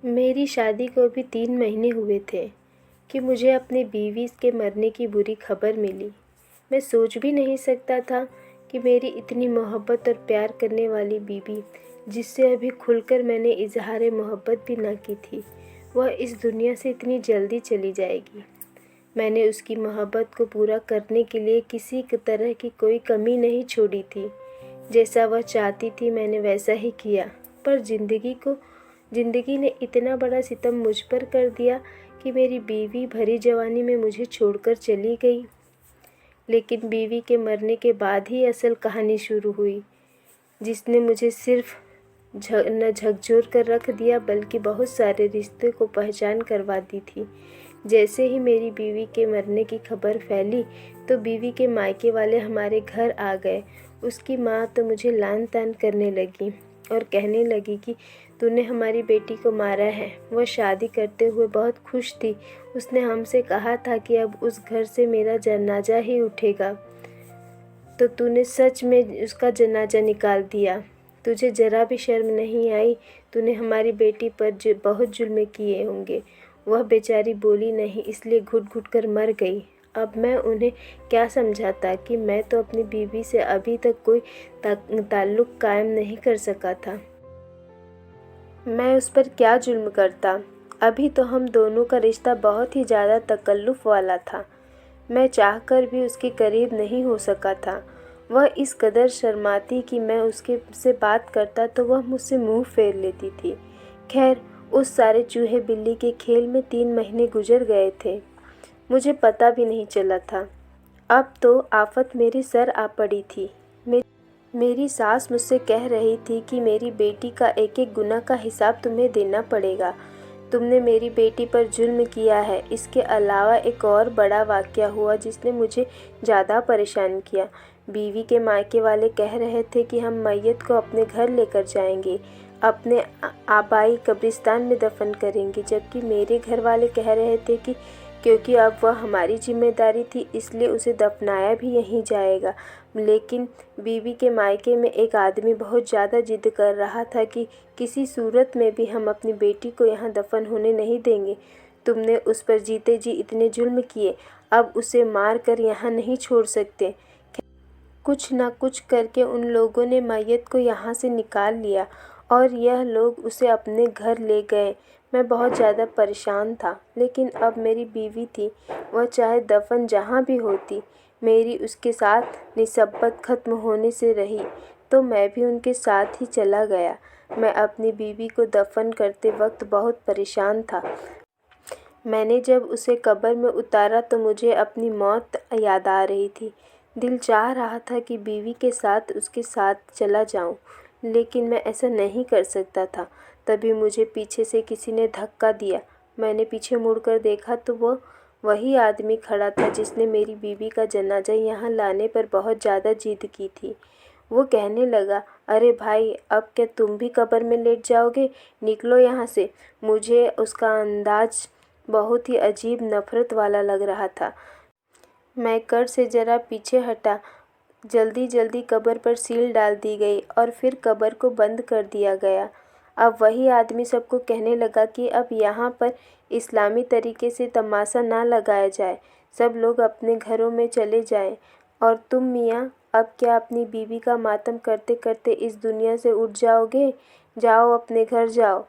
मेरी शादी को अभी 3 महीने हुए थे कि मुझे अपनी बीवी के मरने की बुरी खबर मिली। मैं सोच भी नहीं सकता था कि मेरी इतनी मोहब्बत और प्यार करने वाली बीवी, जिससे अभी खुलकर मैंने इजहार मोहब्बत भी ना की थी, वह इस दुनिया से इतनी जल्दी चली जाएगी। मैंने उसकी मोहब्बत को पूरा करने के लिए किसी तरह की कोई कमी नहीं छोड़ी थी। जैसा वह चाहती थी मैंने वैसा ही किया, पर ज़िंदगी ने इतना बड़ा सितम मुझ पर कर दिया कि मेरी बीवी भरी जवानी में मुझे छोड़कर चली गई। लेकिन बीवी के मरने के बाद ही असल कहानी शुरू हुई, जिसने मुझे सिर्फ न झकझोर कर रख दिया बल्कि बहुत सारे रिश्ते को पहचान करवा दी थी। जैसे ही मेरी बीवी के मरने की खबर फैली तो बीवी के मायके वाले हमारे घर आ गए। उसकी माँ तो मुझे लान तान करने लगी और कहने लगी कि तूने हमारी बेटी को मारा है। वह शादी करते हुए बहुत खुश थी। उसने हमसे कहा था कि अब उस घर से मेरा जनाजा ही उठेगा, तो तूने सच में उसका जनाजा निकाल दिया। तुझे ज़रा भी शर्म नहीं आई? तूने हमारी बेटी पर बहुत जुल्म किए होंगे। वह बेचारी बोली नहीं, इसलिए घुट घुट कर मर गई। अब मैं उन्हें क्या समझाता कि मैं तो अपनी बीवी से अभी तक कोई ताल्लुक़ कायम नहीं कर सका था। मैं उस पर क्या जुल्म करता? अभी तो हम दोनों का रिश्ता बहुत ही ज़्यादा तकल्लुफ़ वाला था। मैं चाहकर भी उसके करीब नहीं हो सका था। वह इस कदर शर्माती कि मैं उसके से बात करता तो वह मुझसे मुंह फेर लेती थी। खैर, उस सारे चूहे बिल्ली के खेल में 3 महीने गुजर गए थे। मुझे पता भी नहीं चला था। अब तो आफत मेरे सर आ पड़ी थी। मेरी सास मुझसे कह रही थी कि मेरी बेटी का एक एक गुनाह का हिसाब तुम्हें देना पड़ेगा। तुमने मेरी बेटी पर जुल्म किया है। इसके अलावा एक और बड़ा वाक़या हुआ जिसने मुझे ज़्यादा परेशान किया। बीवी के मायके वाले कह रहे थे कि हम मैयत को अपने घर लेकर जाएंगे, अपने आबाई कब्रिस्तान में दफन करेंगे, जबकि मेरे घर वाले कह रहे थे कि क्योंकि अब वह हमारी जिम्मेदारी थी इसलिए उसे दफनाया भी यहीं जाएगा। लेकिन बीवी के मायके में एक आदमी बहुत ज़्यादा जिद कर रहा था कि किसी सूरत में भी हम अपनी बेटी को यहाँ दफन होने नहीं देंगे। तुमने उस पर जीते जी इतने जुल्म किए, अब उसे मार कर यहाँ नहीं छोड़ सकते। कुछ ना कुछ करके उन लोगों ने मैयत को यहाँ से निकाल लिया और यह लोग उसे अपने घर ले गए। मैं बहुत ज़्यादा परेशान था, लेकिन अब मेरी बीवी थी। वह चाहे दफन जहाँ भी होती, मेरी उसके साथ निस्बत ख़त्म होने से रही तो मैं भी उनके साथ ही चला गया। मैं अपनी बीवी को दफन करते वक्त बहुत परेशान था। मैंने जब उसे कब्र में उतारा तो मुझे अपनी मौत याद आ रही थी। दिल चाह रहा था कि बीवी के साथ उसके साथ चला जाऊं, लेकिन मैं ऐसा नहीं कर सकता था। तभी मुझे पीछे से किसी ने धक्का दिया। मैंने पीछे मुड़कर देखा तो वो वही आदमी खड़ा था जिसने मेरी बीवी का जनाजा यहाँ लाने पर बहुत ज़्यादा जिद की थी। वो कहने लगा, अरे भाई, अब क्या तुम भी कब्र में लेट जाओगे? निकलो यहाँ से। मुझे उसका अंदाज बहुत ही अजीब नफ़रत वाला लग रहा था। मैं कर से ज़रा पीछे हटा। जल्दी जल्दी कब्र पर सील डाल दी गई और फिर कब्र को बंद कर दिया गया। अब वही आदमी सबको कहने लगा कि अब यहाँ पर इस्लामी तरीके से तमाशा ना लगाया जाए, सब लोग अपने घरों में चले जाएं। और तुम मियाँ, अब क्या अपनी बीवी का मातम करते करते इस दुनिया से उठ जाओगे? जाओ, अपने घर जाओ।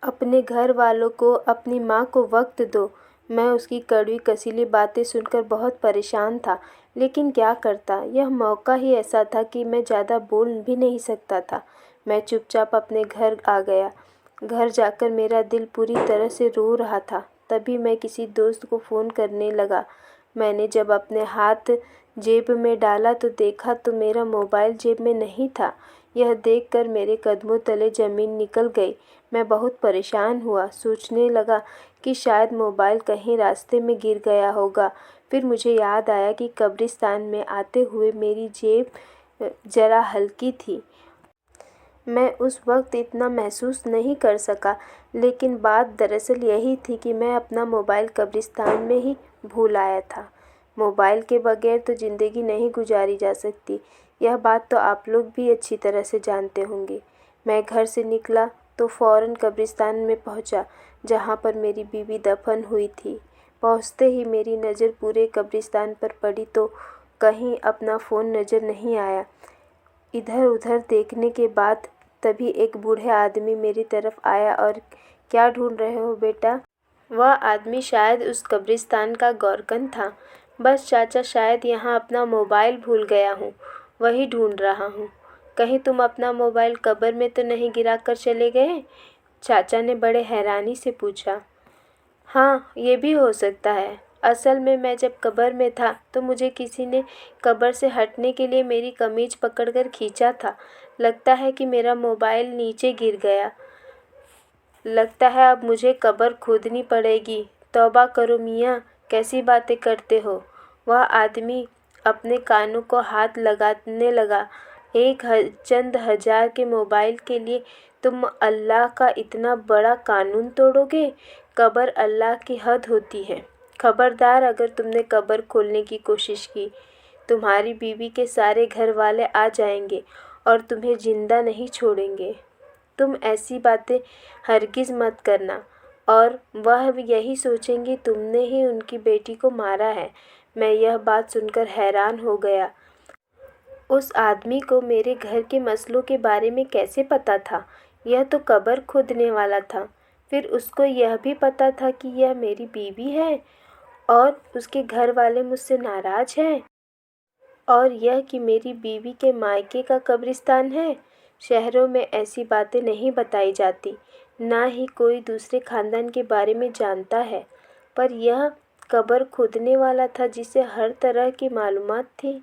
अपने घर वालों को, अपनी माँ को वक्त दो। मैं उसकी कड़वी कसीली बातें सुनकर बहुत परेशान था, लेकिन क्या करता, यह मौका ही ऐसा था कि मैं ज़्यादा बोल भी नहीं सकता था। मैं चुपचाप अपने घर आ गया। घर जाकर मेरा दिल पूरी तरह से रो रहा था। तभी मैं किसी दोस्त को फ़ोन करने लगा। मैंने जब अपने हाथ जेब में डाला तो देखा तो मेरा मोबाइल जेब में नहीं था। यह देखकर मेरे कदमों तले ज़मीन निकल गई। मैं बहुत परेशान हुआ, सोचने लगा कि शायद मोबाइल कहीं रास्ते में गिर गया होगा। फिर मुझे याद आया कि कब्रिस्तान में आते हुए मेरी जेब ज़रा हल्की थी। मैं उस वक्त इतना महसूस नहीं कर सका, लेकिन बात दरअसल यही थी कि मैं अपना मोबाइल कब्रिस्तान में ही भूल आया था। मोबाइल के बगैर तो ज़िंदगी नहीं गुजारी जा सकती। यह बात तो आप लोग भी अच्छी तरह से जानते होंगे। मैं घर से निकला तो फ़ौरन कब्रिस्तान में पहुंचा, जहां पर मेरी बीवी दफन हुई थी। पहुंचते ही मेरी नज़र पूरे कब्रिस्तान पर पड़ी तो कहीं अपना फ़ोन नज़र नहीं आया। इधर उधर देखने के बाद तभी एक बूढ़े आदमी मेरी तरफ आया और क्या ढूंढ रहे हो बेटा? वह आदमी शायद उस कब्रिस्तान का गौरकन था। बस चाचा, शायद यहाँ अपना मोबाइल भूल गया हूँ, वही ढूंढ रहा हूँ। कहीं तुम अपना मोबाइल कब्र में तो नहीं गिरा कर चले गए? चाचा ने बड़े हैरानी से पूछा। हाँ, ये भी हो सकता है। असल में मैं जब कब्र में था तो मुझे किसी ने कब्र से हटने के लिए मेरी कमीज पकड़कर खींचा था। लगता है कि मेरा मोबाइल नीचे गिर गया। लगता है अब मुझे कब्र खोदनी पड़ेगी। तौबा करो मियाँ, कैसी बातें करते हो? वह आदमी अपने कानों को हाथ लगाने लगा। चंद हजार के मोबाइल के लिए तुम अल्लाह का इतना बड़ा कानून तोड़ोगे? कब्र अल्लाह की हद होती है। खबरदार, अगर तुमने कब्र खोलने की कोशिश की, तुम्हारी बीवी के सारे घर वाले आ जाएंगे और तुम्हें जिंदा नहीं छोड़ेंगे। तुम ऐसी बातें हरगिज़ मत करना, और वह यही सोचेंगी तुमने ही उनकी बेटी को मारा है। मैं यह बात सुनकर हैरान हो गया। उस आदमी को मेरे घर के मसलों के बारे में कैसे पता था? यह तो कब्र खोदने वाला था। फिर उसको यह भी पता था कि यह मेरी बीवी है और उसके घर वाले मुझसे नाराज़ हैं, और यह कि मेरी बीवी के मायके का कब्रिस्तान है। शहरों में ऐसी बातें नहीं बताई जाती, ना ही कोई दूसरे खानदान के बारे में जानता है। पर यह कब्र खोदने वाला था जिसे हर तरह की मालूमात थी।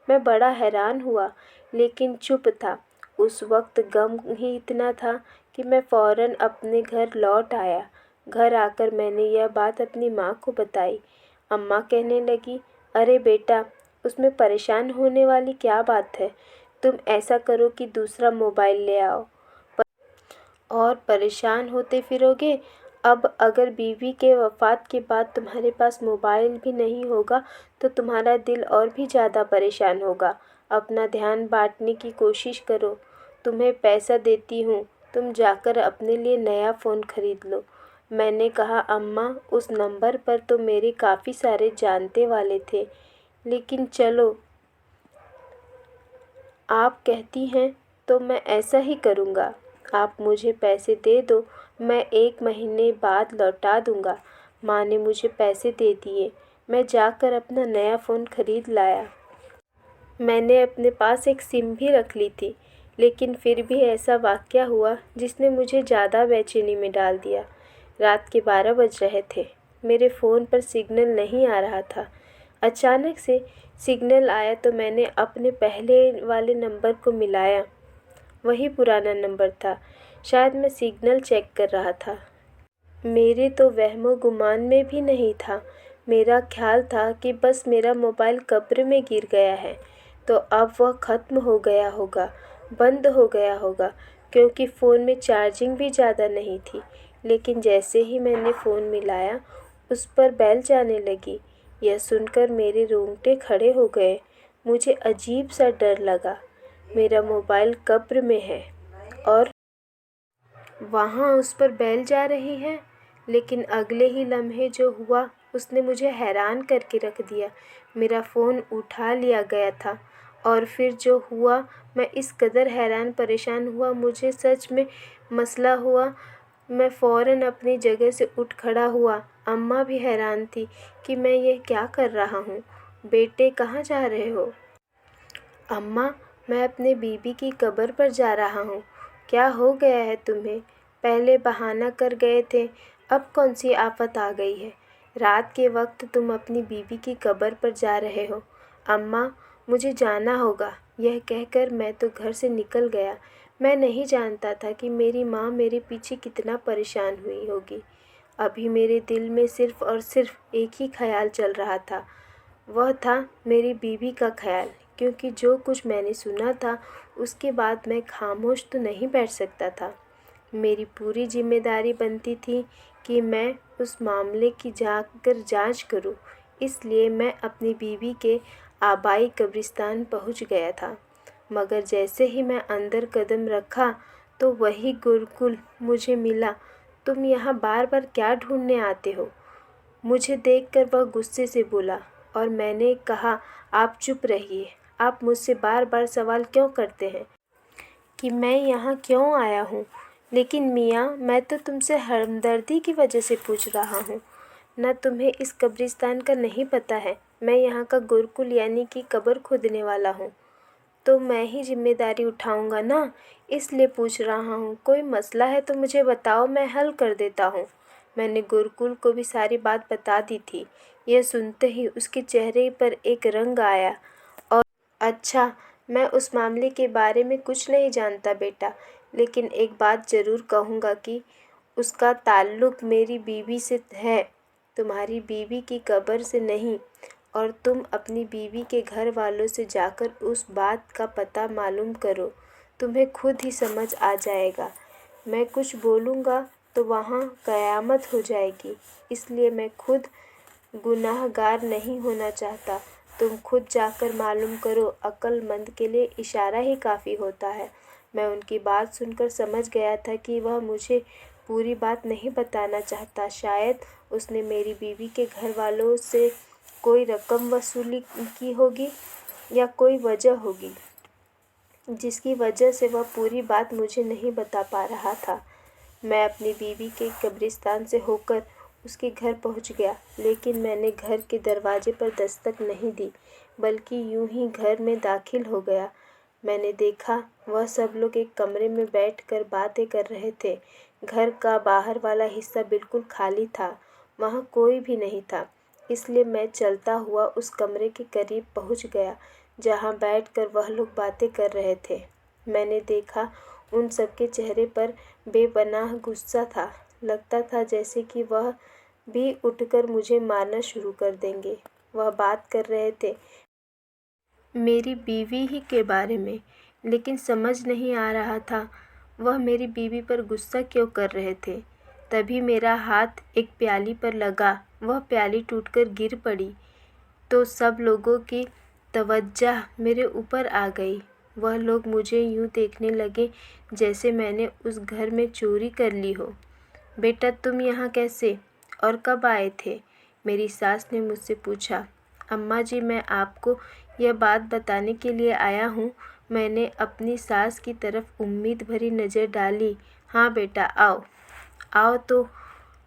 मैं बड़ा हैरान हुआ, लेकिन चुप था। उस वक्त गम ही इतना था कि मैं फ़ौरन अपने घर लौट आया। घर आकर मैंने यह बात अपनी माँ को बताई। अम्मा कहने लगी, अरे बेटा, उसमें परेशान होने वाली क्या बात है? तुम ऐसा करो कि दूसरा मोबाइल ले आओ और परेशान होते फिरोगे। अब अगर बीवी के वफ़ात के बाद तुम्हारे पास मोबाइल भी नहीं होगा तो तुम्हारा दिल और भी ज़्यादा परेशान होगा। अपना ध्यान बांटने की कोशिश करो। तुम्हें पैसा देती हूँ, तुम जाकर अपने लिए नया फ़ोन खरीद लो। मैंने कहा, अम्मा, उस नंबर पर तो मेरे काफ़ी सारे जानते वाले थे, लेकिन चलो, आप कहती हैं तो मैं ऐसा ही करूँगा। आप मुझे पैसे दे दो, मैं 1 महीने बाद लौटा दूँगा। माँ ने मुझे पैसे दे दिए। मैं जाकर अपना नया फ़ोन खरीद लाया। मैंने अपने पास एक सिम भी रख ली थी, लेकिन फिर भी ऐसा वाक़या हुआ जिसने मुझे ज़्यादा बेचैनी में डाल दिया। रात के 12 बज रहे थे। मेरे फ़ोन पर सिग्नल नहीं आ रहा था। अचानक से सिग्नल आया तो मैंने अपने पहले वाले नंबर को मिलाया। वही पुराना नंबर था। शायद मैं सिग्नल चेक कर रहा था। मेरे तो वहमो गुमान में भी नहीं था। मेरा ख्याल था कि बस मेरा मोबाइल कब्र में गिर गया है, तो अब वह ख़त्म हो गया होगा, बंद हो गया होगा, क्योंकि फ़ोन में चार्जिंग भी ज़्यादा नहीं थी। लेकिन जैसे ही मैंने फ़ोन मिलाया, उस पर बेल जाने लगी। यह सुनकर मेरे रोंगटे खड़े हो गए। मुझे अजीब सा डर लगा। मेरा मोबाइल कब्र में है और वहाँ उस पर बेल जा रही है। लेकिन अगले ही लम्हे जो हुआ उसने मुझे हैरान करके रख दिया। मेरा फ़ोन उठा लिया गया था, और फिर जो हुआ, मैं इस कदर हैरान परेशान हुआ, मुझे सच में मसला हुआ। मैं फ़ौरन अपनी जगह से उठ खड़ा हुआ। अम्मा भी हैरान थी कि मैं ये क्या कर रहा हूँ। बेटे, कहाँ जा रहे हो? अम्मा, मैं अपने बीबी की कब्र पर जा रहा हूँ। क्या हो गया है तुम्हें? पहले बहाना कर गए थे, अब कौन सी आफत आ गई है? रात के वक्त तुम अपनी बीबी की कब्र पर जा रहे हो। अम्मा, मुझे जाना होगा। यह कहकर मैं तो घर से निकल गया। मैं नहीं जानता था कि मेरी माँ मेरे पीछे कितना परेशान हुई होगी। अभी मेरे दिल में सिर्फ़ और सिर्फ एक ही ख़याल चल रहा था। वह था मेरी बीवी का ख़याल, क्योंकि जो कुछ मैंने सुना था उसके बाद मैं खामोश तो नहीं बैठ सकता था। मेरी पूरी जिम्मेदारी बनती थी कि मैं उस मामले की जाकर जांच करूं। इसलिए मैं अपनी बीवी के आबाई कब्रिस्तान पहुंच गया था। मगर जैसे ही मैं अंदर कदम रखा तो वही गुरुकुल मुझे मिला। तुम यहाँ बार बार क्या ढूंढने आते हो? मुझे देखकर वह गुस्से से बोला और मैंने कहा, आप चुप रहिए। आप मुझसे बार बार सवाल क्यों करते हैं कि मैं यहाँ क्यों आया हूँ? लेकिन मियाँ, मैं तो तुमसे हमदर्दी की वजह से पूछ रहा हूँ। न तुम्हें इस कब्रिस्तान का नहीं पता है? मैं यहाँ का गुरुकुल यानी कि कब्र खोदने वाला हूँ, तो मैं ही जिम्मेदारी उठाऊंगा ना, इसलिए पूछ रहा हूँ। कोई मसला है तो मुझे बताओ, मैं हल कर देता हूँ। मैंने गुरुकुल को भी सारी बात बता दी थी। यह सुनते ही उसके चेहरे पर एक रंग आया और अच्छा, मैं उस मामले के बारे में कुछ नहीं जानता बेटा, लेकिन एक बात ज़रूर कहूँगा कि उसका ताल्लुक़ मेरी बीवी से है, तुम्हारी बीवी की कब्र से नहीं। और तुम अपनी बीवी के घर वालों से जाकर उस बात का पता मालूम करो, तुम्हें खुद ही समझ आ जाएगा। मैं कुछ बोलूँगा तो वहाँ क़यामत हो जाएगी, इसलिए मैं खुद गुनाहगार नहीं होना चाहता। तुम खुद जाकर मालूम करो, अक्लमंद के लिए इशारा ही काफ़ी होता है। मैं उनकी बात सुनकर समझ गया था कि वह मुझे पूरी बात नहीं बताना चाहता। शायद उसने मेरी बीवी के घर वालों से कोई रकम वसूली की होगी या कोई वजह होगी जिसकी वजह से वह पूरी बात मुझे नहीं बता पा रहा था। मैं अपनी बीवी के कब्रिस्तान से होकर उसके घर पहुंच गया, लेकिन मैंने घर के दरवाजे पर दस्तक नहीं दी, बल्कि यूं ही घर में दाखिल हो गया। मैंने देखा वह सब लोग एक कमरे में बैठकर बातें कर रहे थे। घर का बाहर वाला हिस्सा बिल्कुल खाली था, वहाँ कोई भी नहीं था। इसलिए मैं चलता हुआ उस कमरे के करीब पहुँच गया जहाँ बैठकर वह लोग बातें कर रहे थे। मैंने देखा उन सबके चेहरे पर बेपनाह गुस्सा था। लगता था जैसे कि वह भी उठकर मुझे मारना शुरू कर देंगे। वह बात कर रहे थे मेरी बीवी ही के बारे में, लेकिन समझ नहीं आ रहा था वह मेरी बीवी पर गुस्सा क्यों कर रहे थे। तभी मेरा हाथ एक प्याली पर लगा, वह प्याली टूटकर गिर पड़ी तो सब लोगों की तवज्जो मेरे ऊपर आ गई। वह लोग मुझे यूं देखने लगे जैसे मैंने उस घर में चोरी कर ली हो। बेटा, तुम यहाँ कैसे और कब आए थे? मेरी सास ने मुझसे पूछा। अम्मा जी, मैं आपको यह बात बताने के लिए आया हूँ। मैंने अपनी सास की तरफ उम्मीद भरी नज़र डाली। हाँ बेटा, आओ आओ, तो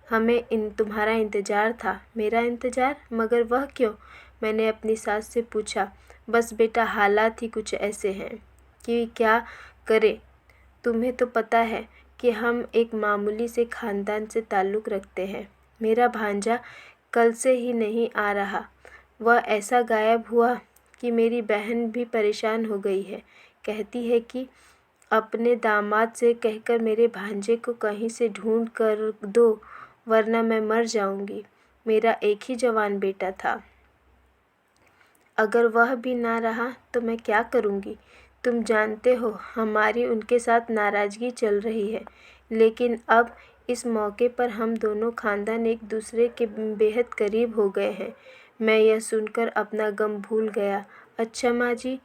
हमें तुम्हारा इंतज़ार था। मेरा इंतज़ार? मगर वह क्यों? मैंने अपनी सास से पूछा। बस बेटा, हालात ही कुछ ऐसे हैं कि क्या करें। तुम्हें तो पता है कि हम एक मामूली से ख़ानदान से ताल्लुक़ रखते हैं। मेरा भांजा कल से ही नहीं आ रहा। वह ऐसा गायब हुआ कि मेरी बहन भी परेशान हो गई है। कहती है कि अपने दामाद से कहकर मेरे भांजे को कहीं से ढूंढ कर दो, वरना मैं मर जाऊंगी। मेरा एक ही जवान बेटा था। अगर वह भी ना रहा तो मैं क्या करूंगी? तुम जानते हो हमारी उनके साथ नाराज़गी चल रही है, लेकिन अब इस मौके पर हम दोनों ख़ानदान एक दूसरे के बेहद करीब हो गए हैं। मैं यह सुनकर अपना गम भूल गया। अच्छा माँ जी,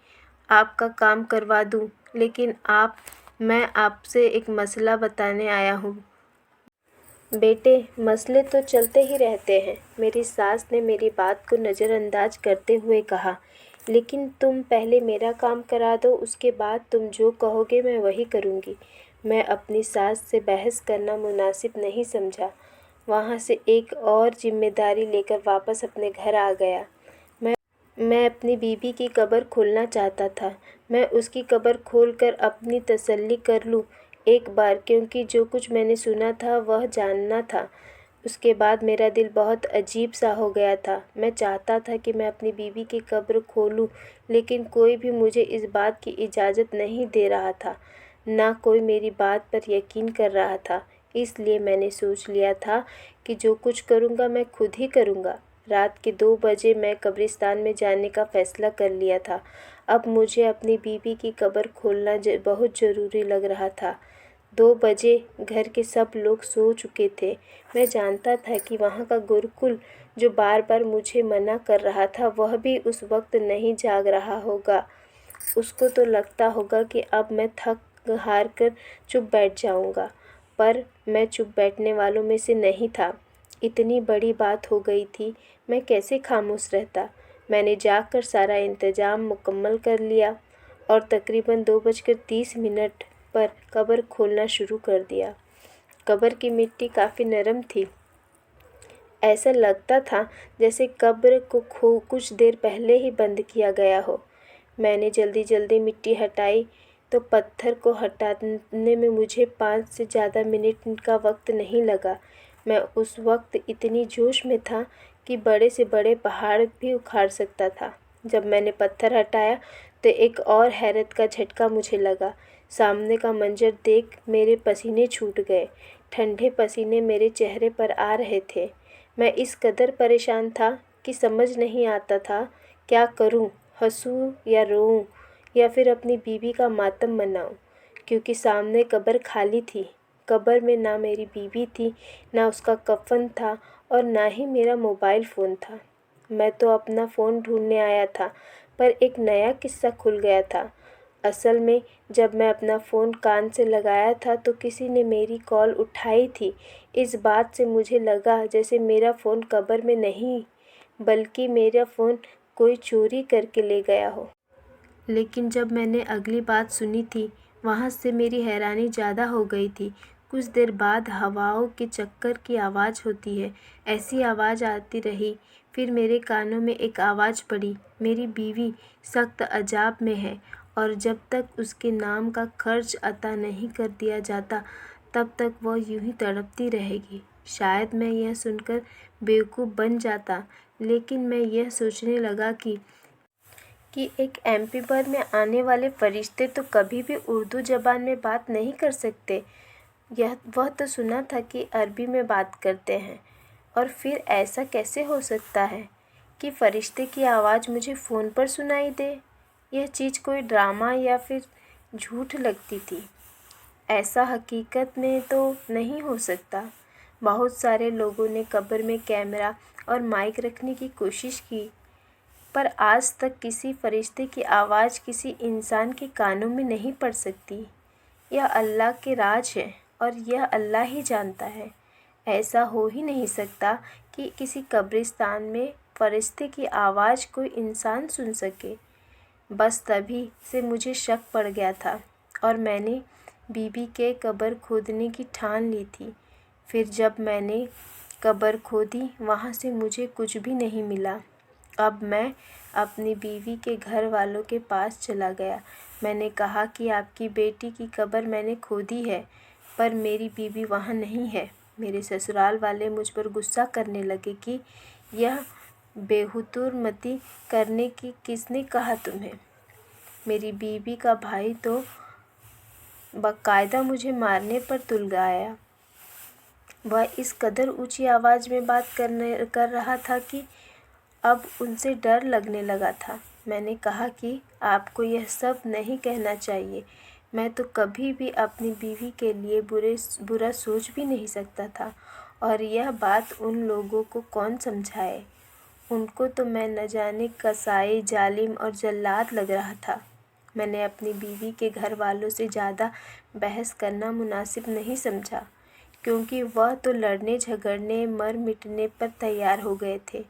आपका काम करवा दूँ, लेकिन मैं आपसे एक मसला बताने आया हूँ। बेटे, मसले तो चलते ही रहते हैं, मेरी सास ने मेरी बात को नज़रअंदाज करते हुए कहा। लेकिन तुम पहले मेरा काम करा दो, उसके बाद तुम जो कहोगे मैं वही करूँगी। मैं अपनी सास से बहस करना मुनासिब नहीं समझा। वहाँ से एक और जिम्मेदारी लेकर वापस अपने घर आ गया। मैं अपनी बीवी की कब्र खोलना चाहता था। मैं उसकी कब्र खोलकर अपनी तसल्ली कर लूँ एक बार, क्योंकि जो कुछ मैंने सुना था वह जानना था। उसके बाद मेरा दिल बहुत अजीब सा हो गया था। मैं चाहता था कि मैं अपनी बीवी की कब्र खोलूं, लेकिन कोई भी मुझे इस बात की इजाज़त नहीं दे रहा था, ना कोई मेरी बात पर यकीन कर रहा था। इसलिए मैंने सोच लिया था कि जो कुछ करूँगा मैं खुद ही करूँगा। रात के 2 बजे मैं कब्रिस्तान में जाने का फ़ैसला कर लिया था। अब मुझे अपनी बीवी की कब्र खोलना बहुत ज़रूरी लग रहा था। 2 बजे घर के सब लोग सो चुके थे। मैं जानता था कि वहाँ का गुरुकुल जो बार बार मुझे मना कर रहा था, वह भी उस वक्त नहीं जाग रहा होगा। उसको तो लगता होगा कि अब मैं थक हार कर चुप बैठ जाऊंगा, पर मैं चुप बैठने वालों में से नहीं था। इतनी बड़ी बात हो गई थी, मैं कैसे खामोश रहता। मैंने जाकर सारा इंतज़ाम मुकम्मल कर लिया और तकरीबन 2:30 पर कब्र खोलना शुरू कर दिया। कब्र की मिट्टी काफ़ी नरम थी। ऐसा लगता था जैसे कब्र को कुछ देर पहले ही बंद किया गया हो। मैंने जल्दी जल्दी मिट्टी हटाई तो पत्थर को हटाने में मुझे 5 से ज़्यादा मिनट का वक्त नहीं लगा। मैं उस वक्त इतनी जोश में था कि बड़े से बड़े पहाड़ भी उखाड़ सकता था। जब मैंने पत्थर हटाया तो एक और हैरत का झटका मुझे लगा। सामने का मंजर देख मेरे पसीने छूट गए। ठंडे पसीने मेरे चेहरे पर आ रहे थे। मैं इस कदर परेशान था कि समझ नहीं आता था क्या करूं, हंसूं या रोऊं या फिर अपनी बीवी का मातम मनाऊं, क्योंकि सामने कब्र खाली थी। कब्र में ना मेरी बीवी थी, ना उसका कफन था और ना ही मेरा मोबाइल फ़ोन था। मैं तो अपना फ़ोन ढूंढने आया था, पर एक नया किस्सा खुल गया था। असल में जब मैं अपना फ़ोन कान से लगाया था तो किसी ने मेरी कॉल उठाई थी। इस बात से मुझे लगा जैसे मेरा फ़ोन कब्र में नहीं, बल्कि मेरा फ़ोन कोई चोरी करके ले गया हो। लेकिन जब मैंने अगली बात सुनी थी, वहाँ से मेरी हैरानी ज़्यादा हो गई थी। कुछ देर बाद हवाओं के चक्कर की आवाज़ होती है, ऐसी आवाज़ आती रही। फिर मेरे कानों में एक आवाज़ पड़ी, मेरी बीवी सख्त अजाब में है और जब तक उसके नाम का खर्च अता नहीं कर दिया जाता, तब तक वह यूं ही तड़पती रहेगी। शायद मैं यह सुनकर बेवकूफ़ बन जाता, लेकिन मैं यह सोचने लगा कि एक एमपी पर में आने वाले फरिश्ते तो कभी भी उर्दू ज़बान में बात नहीं कर सकते। वह तो सुना था कि अरबी में बात करते हैं, और फिर ऐसा कैसे हो सकता है कि फरिश्ते की आवाज़ मुझे फ़ोन पर सुनाई दे। यह चीज़ कोई ड्रामा या फिर झूठ लगती थी। ऐसा हकीकत में तो नहीं हो सकता। बहुत सारे लोगों ने कब्र में कैमरा और माइक रखने की कोशिश की, पर आज तक किसी फरिश्ते की आवाज़ किसी इंसान के कानों में नहीं पड़ सकती। यह अल्लाह के राज है और यह अल्लाह ही जानता है। ऐसा हो ही नहीं सकता कि किसी कब्रिस्तान में फरिश्ते की आवाज़ कोई इंसान सुन सके। बस तभी से मुझे शक पड़ गया था और मैंने बीबी के कब्र खोदने की ठान ली थी। फिर जब मैंने कब्र खोदी, वहाँ से मुझे कुछ भी नहीं मिला। अब मैं अपनी बीवी के घर वालों के पास चला गया। मैंने कहा कि आपकी बेटी की कब्र मैंने खोदी है, पर मेरी बीवी वहाँ नहीं है। मेरे ससुराल वाले मुझ पर गुस्सा करने लगे कि यह बेहुतूर मती करने की किसने कहा तुम्हें। मेरी बीवी का भाई तो बाकायदा मुझे मारने पर तुल आया। वह इस कदर ऊंची आवाज़ में बात कर रहा था कि अब उनसे डर लगने लगा था। मैंने कहा कि आपको यह सब नहीं कहना चाहिए। मैं तो कभी भी अपनी बीवी के लिए बुरा सोच भी नहीं सकता था, और यह बात उन लोगों को कौन समझाए। उनको तो मैं न जाने कसाई, जालिम और जल्लाद लग रहा था। मैंने अपनी बीवी के घर वालों से ज़्यादा बहस करना मुनासिब नहीं समझा, क्योंकि वह तो लड़ने झगड़ने मर मिटने पर तैयार हो गए थे,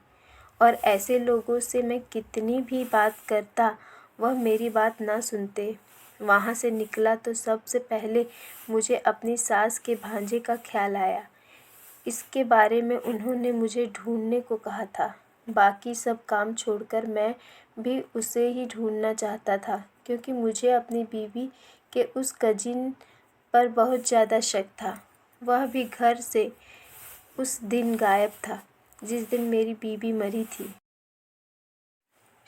और ऐसे लोगों से मैं कितनी भी बात करता वह मेरी बात ना सुनते। वहाँ से निकला तो सबसे पहले मुझे अपनी सास के भांजे का ख्याल आया। इसके बारे में उन्होंने मुझे ढूंढने को कहा था। बाकी सब काम छोड़कर मैं भी उसे ही ढूंढना चाहता था, क्योंकि मुझे अपनी बीवी के उस कजिन पर बहुत ज़्यादा शक था। वह भी घर से उस दिन गायब था जिस दिन मेरी बीवी मरी थी।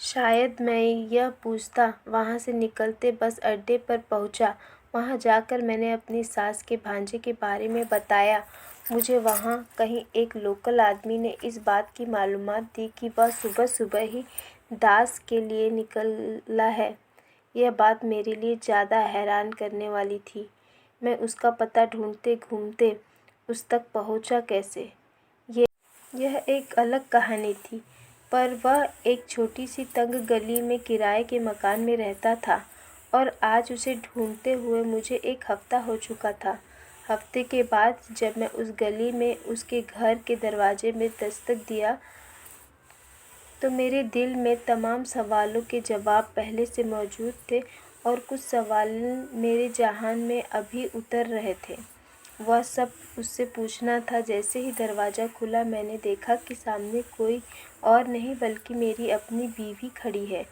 शायद मैं यह पूछता, वहाँ से निकलते बस अड्डे पर पहुँचा। वहाँ जाकर मैंने अपनी सास के भांजे के बारे में बताया। मुझे वहाँ कहीं एक लोकल आदमी ने इस बात की मालूमात दी कि वह सुबह सुबह ही दास के लिए निकला है। यह बात मेरे लिए ज़्यादा हैरान करने वाली थी। मैं उसका पता ढूंढते घूमते उस तक पहुँचा कैसे, यह एक अलग कहानी थी। पर वह एक छोटी सी तंग गली में किराए के मकान में रहता था और आज उसे ढूंढते हुए मुझे 1 हफ़्ता हो चुका था। हफ़्ते के बाद जब मैं उस गली में उसके घर के दरवाजे में दस्तक दिया तो मेरे दिल में तमाम सवालों के जवाब पहले से मौजूद थे और कुछ सवाल मेरे ज़हन में अभी उतर रहे थे। वह सब उससे पूछना था। जैसे ही दरवाज़ा खुला मैंने देखा कि सामने कोई और नहीं बल्कि मेरी अपनी बीवी खड़ी है।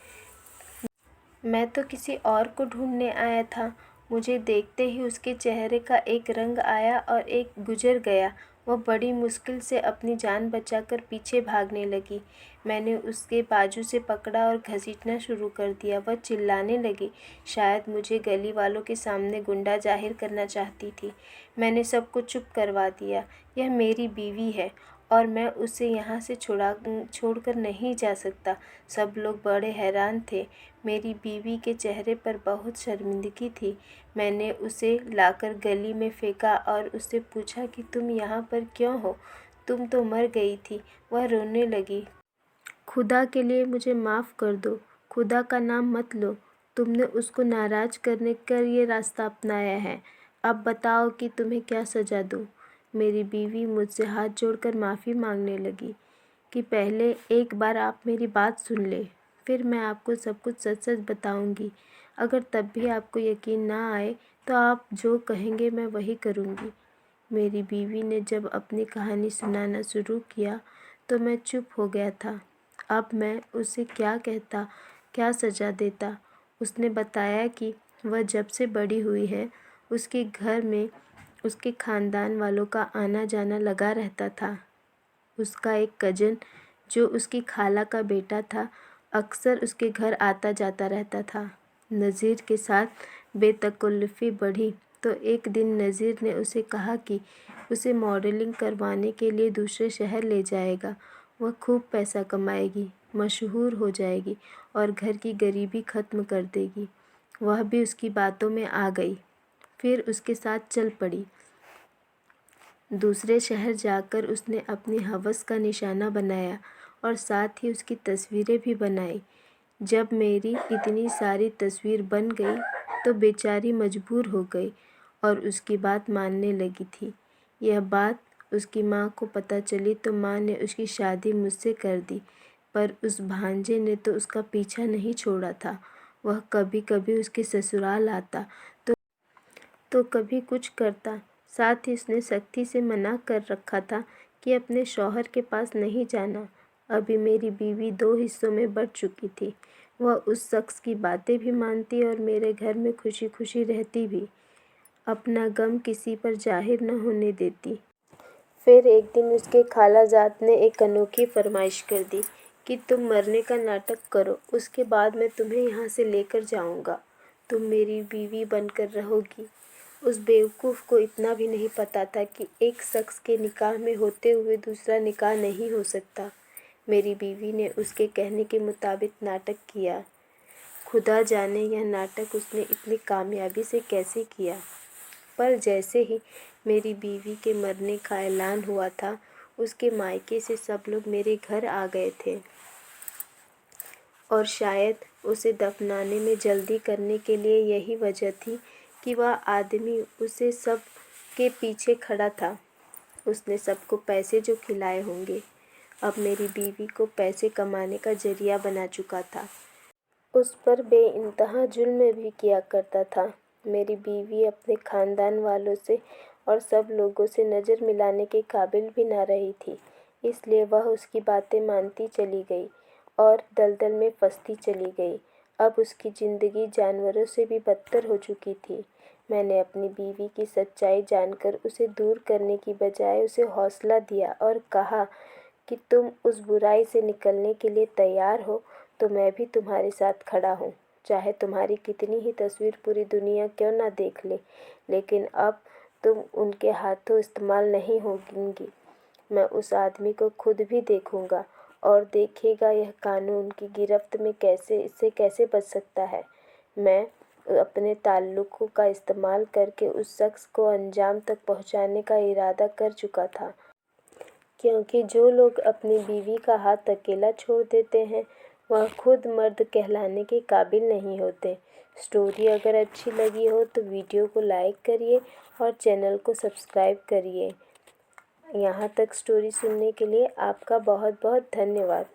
मैं तो किसी और को ढूंढने आया था। मुझे देखते ही उसके चेहरे का एक रंग आया और एक गुजर गया। वह बड़ी मुश्किल से अपनी जान बचाकर पीछे भागने लगी। मैंने उसके बाजू से पकड़ा और घसीटना शुरू कर दिया। वह चिल्लाने लगी। शायद मुझे गली वालों के सामने गुंडा जाहिर करना चाहती थी। मैंने सबको चुप करवा दिया। यह मेरी बीवी है और मैं उसे यहाँ से छोड़कर नहीं जा सकता। सब लोग बड़े हैरान थे। मेरी बीवी के चेहरे पर बहुत शर्मिंदगी थी। मैंने उसे लाकर गली में फेंका और उससे पूछा कि तुम यहाँ पर क्यों हो? तुम तो मर गई थी। वह रोने लगी। खुदा के लिए मुझे माफ़ कर दो। खुदा का नाम मत लो। तुमने उसको नाराज़ करने का ये रास्ता अपनाया है। अब बताओ कि तुम्हें क्या सज़ा दूँ? मेरी बीवी मुझसे हाथ जोड़कर माफ़ी मांगने लगी कि पहले एक बार आप मेरी बात सुन ले, फिर मैं आपको सब कुछ सच-सच बताऊंगी। अगर तब भी आपको यकीन ना आए तो आप जो कहेंगे मैं वही करूंगी। मेरी बीवी ने जब अपनी कहानी सुनाना शुरू किया तो मैं चुप हो गया था। अब मैं उसे क्या कहता, क्या सज़ा देता? उसने बताया कि वह जब से बड़ी हुई है उसके घर में उसके ख़ानदान वालों का आना जाना लगा रहता था। उसका एक कज़न जो उसकी खाला का बेटा था अक्सर उसके घर आता जाता रहता था। नज़ीर के साथ बेतकल्लुफ़ी बढ़ी तो एक दिन नज़ीर ने उसे कहा कि उसे मॉडलिंग करवाने के लिए दूसरे शहर ले जाएगा। वह खूब पैसा कमाएगी, मशहूर हो जाएगी और घर की गरीबी ख़त्म कर देगी। वह भी उसकी बातों में आ गई, फिर उसके साथ चल पड़ी। दूसरे शहर जाकर उसने अपनी हवस का निशाना बनाया और साथ ही उसकी तस्वीरें भी बनाई। जब मेरी इतनी सारी तस्वीर बन गई तो बेचारी मजबूर हो गई और उसकी बात मानने लगी थी। यह बात उसकी माँ को पता चली तो माँ ने उसकी शादी मुझसे कर दी, पर उस भांजे ने तो उसका पीछा नहीं छोड़ा था। वह कभी कभी उसके ससुराल आता तो कभी कुछ करता। साथ ही उसने सख्ती से मना कर रखा था कि अपने शौहर के पास नहीं जाना। अभी मेरी बीवी 2 हिस्सों में बँट चुकी थी। वह उस शख्स की बातें भी मानती और मेरे घर में खुशी खुशी रहती भी, अपना गम किसी पर जाहिर न होने देती। फिर एक दिन उसके खालाजाद ने एक अनोखी फरमाइश कर दी कि तुम मरने का नाटक करो, उसके बाद मैं तुम्हें यहाँ से लेकर जाऊँगा। तुम मेरी बीवी बनकर रहोगी। उस बेवकूफ़ को इतना भी नहीं पता था कि एक शख्स के निकाह में होते हुए दूसरा निकाह नहीं हो सकता। मेरी बीवी ने उसके कहने के मुताबिक नाटक किया। खुदा जाने यह नाटक उसने इतनी कामयाबी से कैसे किया। पर जैसे ही मेरी बीवी के मरने का ऐलान हुआ था, उसके मायके से सब लोग मेरे घर आ गए थे और शायद उसे दफनाने में जल्दी करने के लिए यही वजह थी कि वह आदमी उसे सब के पीछे खड़ा था। उसने सबको पैसे जो खिलाए होंगे, अब मेरी बीवी को पैसे कमाने का जरिया बना चुका था। उस पर बेइंतहा जुल्म भी किया करता था। मेरी बीवी अपने ख़ानदान वालों से और सब लोगों से नज़र मिलाने के काबिल भी ना रही थी, इसलिए वह उसकी बातें मानती चली गई और दलदल में फंसती चली गई। अब उसकी ज़िंदगी जानवरों से भी बदतर हो चुकी थी। मैंने अपनी बीवी की सच्चाई जानकर उसे दूर करने की बजाय उसे हौसला दिया और कहा कि तुम उस बुराई से निकलने के लिए तैयार हो तो मैं भी तुम्हारे साथ खड़ा हूँ। चाहे तुम्हारी कितनी ही तस्वीर पूरी दुनिया क्यों ना देख ले, लेकिन अब तुम उनके हाथों इस्तेमाल नहीं होंगी। मैं उस आदमी को खुद भी देखूंगा और देखेगा यह कानून की गिरफ्त में इससे कैसे बच सकता है। मैं अपने ताल्लुकों का इस्तेमाल करके उस शख्स को अंजाम तक पहुंचाने का इरादा कर चुका था, क्योंकि जो लोग अपनी बीवी का हाथ अकेला छोड़ देते हैं वह खुद मर्द कहलाने के काबिल नहीं होते। स्टोरी अगर अच्छी लगी हो तो वीडियो को लाइक करिए और चैनल को सब्सक्राइब करिए। यहाँ तक स्टोरी सुनने के लिए आपका बहुत बहुत धन्यवाद।